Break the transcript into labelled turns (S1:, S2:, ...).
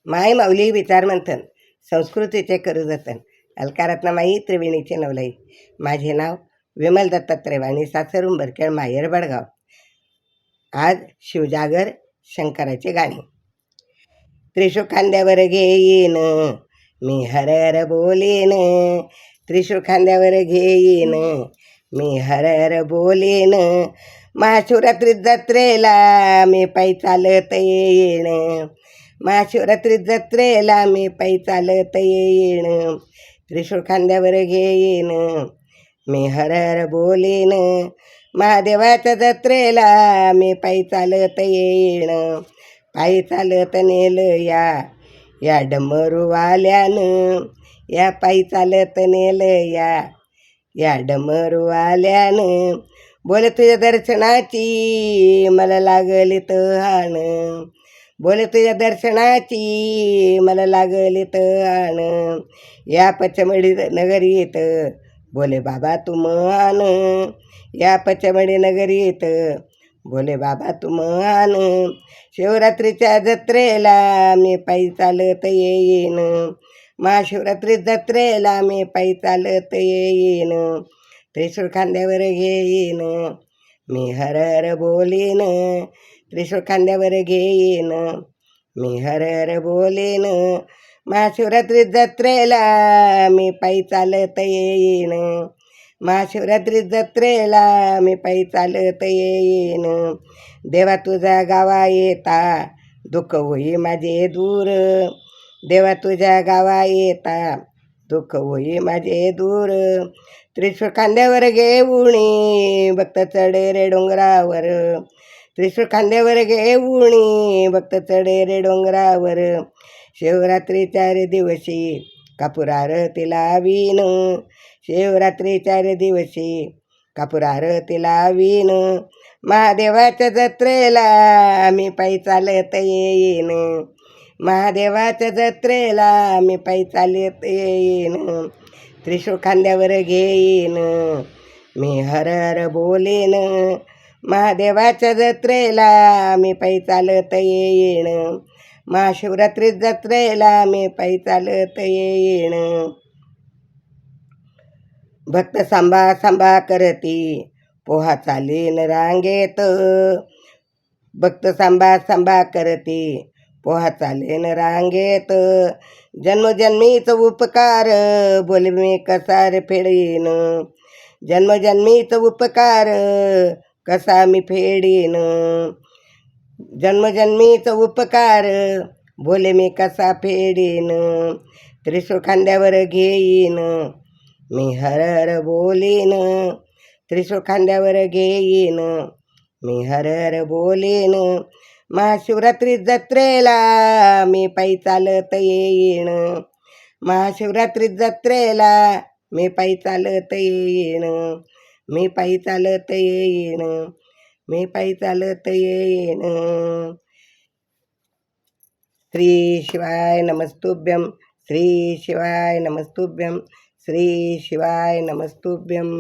S1: माय माऊली विचारमंथन संस्कृतीचे करू जतन अलकारत्नामाई त्रिवेणीचे नवलाई. माझे नाव विमल दत्तात्रय वाणी, सासर उंबरखेड, माहेर बडगाव. आज शिवजागर शंकराचे गाणे. त्रिशूळ खांद्यावर घेईन मी हर हर बोलेन, त्रिशूळ खांद्यावर घेईन मी हर हर बोलेन. महाशिवरात्री जत्रेला मी पायी चालत येईन, महाशिवरात्री जत्रेला मी पायी चालत येईन. त्रिशूळ खांद्यावर घेईन मी हर हर बोलेन, महादेवाच्या जत्रेला मी पायी चालत येईन. पायी चालत नेलं या डमरूवाल्यानं, या पायी चालत नेलं या डमरूवाल्यानं. बोले तुझ्या दर्शनाची मला लागली तहान, बोले तुझ्या दर्शनाची मला लागली तहान. या पचमढी नगरीत बोले बाबा तू मान, या पचमढी नगरीत बोले बाबा तू मान. शिवरात्रीच्या जत्रेला मी पायी चालत येईन, महाशिवरात्री जत्रेला मी पायी चालत येईन. त्रिशूळ खांद्यावर घेईन मी हर हर बोलेन, त्रिशूळ खांद्यावर घेईन मी हर हर बोलेन. महाशिवरात्री जत्रेला मी पायी चालत येईन, महाशिवरात्री जत्रेला मी पायी चालत येईन. देवा तुझ्या गावा येता दुःख होई माझे दूर, देवा तुझ्या गावा येता दुःख होई माझे दूर. त्रिशूळ खांद्यावर घेऊणी भक्त चढे रे डोंगरावर, त्रिशूळ खांद्यावर घेऊणी भक्त चढे रे डोंगरावर. शिवरात्रीच्या रे दिवशी कापूर आरती लावीन, शिवरात्रीच्या रे दिवशी कापूर आरती लावीन. महादेवाच्या जत्रेला मी पायी चालत येईन, महादेवाच्या जत्रेला मी पायी चालत येईन. त्रिशूळ खांद्यावर घेईन मी हर हर बोलेन, महादेवाच्या जत्रेला मी पायी चालत येईन, महाशिवरात्री जत्रेला मी पायी चालत येईन. भक्त सांबा सांबा करती पोहा चालीन रांगेत, भक्त सांबा सांबा करती पोहा चालीन रांगेत. जन्मजन्मीच उपकार बोले मी कसा रे फेडीन, जन्मजन्मीच उपकार कसा मी फेडीन. जन्मजन्मीच उपकार बोले मी कसा फेडीन. त्रिशूळ खांद्यावर घेईन मी हर हर बोलेन, त्रिशूळ खांद्यावर घेईन मी हर हर बोलेन. महाशिवरात्री जत्रेला मी पायी चालत येईन, महाशिवरात्री जत्रेला मी पायी चालत येईन, मी पायी चालत येईन, मी पायी चालत येईन. श्री शिवाय नमस्तुभ्यं, श्री शिवाय नमस्तुभ्यं, श्री शिवाय नमस्तुभ्यं.